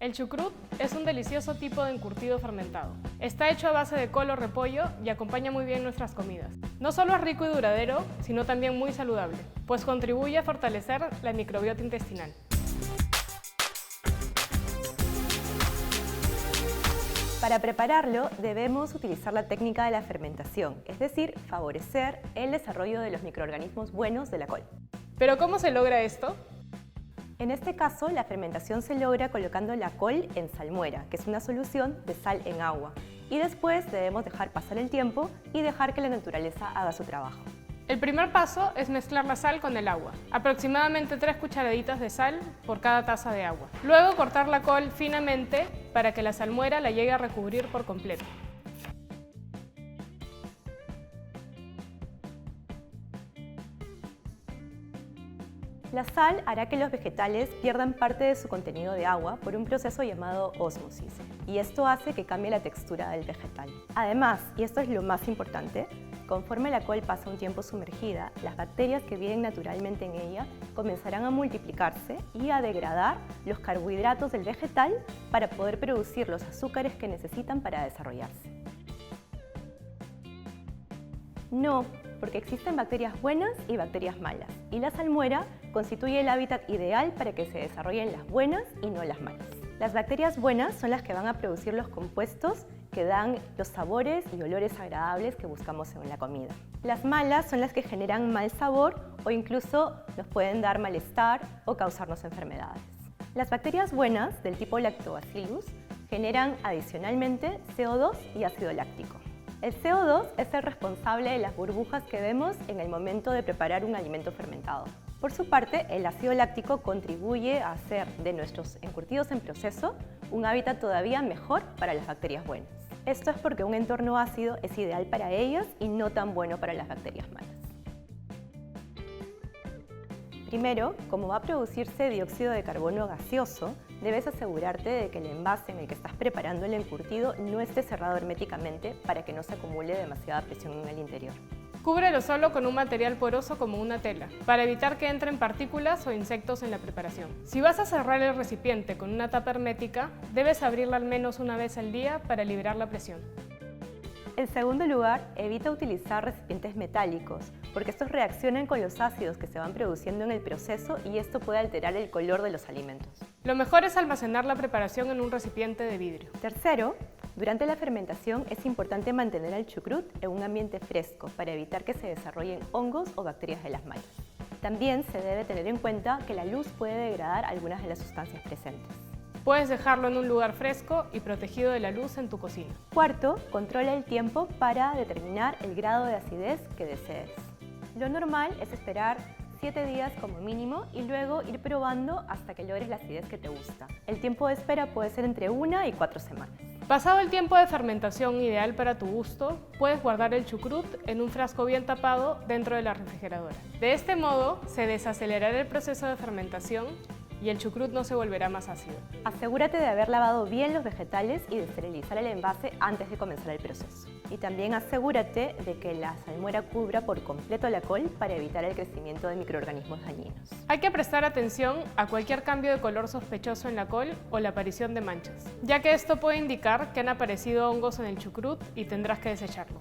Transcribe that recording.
El chucrut es un delicioso tipo de encurtido fermentado. Está hecho a base de col o repollo y acompaña muy bien nuestras comidas. No solo es rico y duradero, sino también muy saludable, pues contribuye a fortalecer la microbiota intestinal. Para prepararlo debemos utilizar la técnica de la fermentación, es decir, favorecer el desarrollo de los microorganismos buenos de la col. ¿Pero cómo se logra esto? En este caso, la fermentación se logra colocando la col en salmuera, que es una solución de sal en agua. Y después debemos dejar pasar el tiempo y dejar que la naturaleza haga su trabajo. El primer paso es mezclar la sal con el agua, aproximadamente 3 cucharaditas de sal por cada taza de agua. Luego cortar la col finamente para que la salmuera la llegue a recubrir por completo. La sal hará que los vegetales pierdan parte de su contenido de agua por un proceso llamado ósmosis, y esto hace que cambie la textura del vegetal. Además, y esto es lo más importante, conforme la col pasa un tiempo sumergida, las bacterias que viven naturalmente en ella comenzarán a multiplicarse y a degradar los carbohidratos del vegetal para poder producir los azúcares que necesitan para desarrollarse. No, porque existen bacterias buenas y bacterias malas, y la salmuera constituye el hábitat ideal para que se desarrollen las buenas y no las malas. Las bacterias buenas son las que van a producir los compuestos que dan los sabores y olores agradables que buscamos en la comida. Las malas son las que generan mal sabor o incluso nos pueden dar malestar o causarnos enfermedades. Las bacterias buenas, del tipo Lactobacillus, generan adicionalmente CO2 y ácido láctico. El CO2 es el responsable de las burbujas que vemos en el momento de preparar un alimento fermentado. Por su parte, el ácido láctico contribuye a hacer de nuestros encurtidos en proceso un hábitat todavía mejor para las bacterias buenas. Esto es porque un entorno ácido es ideal para ellas y no tan bueno para las bacterias malas. Primero, como va a producirse dióxido de carbono gaseoso, debes asegurarte de que el envase en el que estás preparando el encurtido no esté cerrado herméticamente para que no se acumule demasiada presión en el interior. Cúbrelo solo con un material poroso como una tela, para evitar que entren partículas o insectos en la preparación. Si vas a cerrar el recipiente con una tapa hermética, debes abrirla al menos una vez al día para liberar la presión. En segundo lugar, evita utilizar recipientes metálicos, porque estos reaccionan con los ácidos que se van produciendo en el proceso y esto puede alterar el color de los alimentos. Lo mejor es almacenar la preparación en un recipiente de vidrio. Tercero, durante la fermentación es importante mantener el chucrut en un ambiente fresco para evitar que se desarrollen hongos o bacterias de las malas. También se debe tener en cuenta que la luz puede degradar algunas de las sustancias presentes. Puedes dejarlo en un lugar fresco y protegido de la luz en tu cocina. Cuarto, controla el tiempo para determinar el grado de acidez que desees. Lo normal es esperar 7 días como mínimo y luego ir probando hasta que logres la acidez que te gusta. El tiempo de espera puede ser entre 1 y 4 semanas. Pasado el tiempo de fermentación ideal para tu gusto, puedes guardar el chucrut en un frasco bien tapado dentro de la refrigeradora. De este modo, se desacelerará el proceso de fermentación y el chucrut no se volverá más ácido. Asegúrate de haber lavado bien los vegetales y de esterilizar el envase antes de comenzar el proceso. Y también asegúrate de que la salmuera cubra por completo la col para evitar el crecimiento de microorganismos dañinos. Hay que prestar atención a cualquier cambio de color sospechoso en la col o la aparición de manchas, ya que esto puede indicar que han aparecido hongos en el chucrut y tendrás que desecharlo.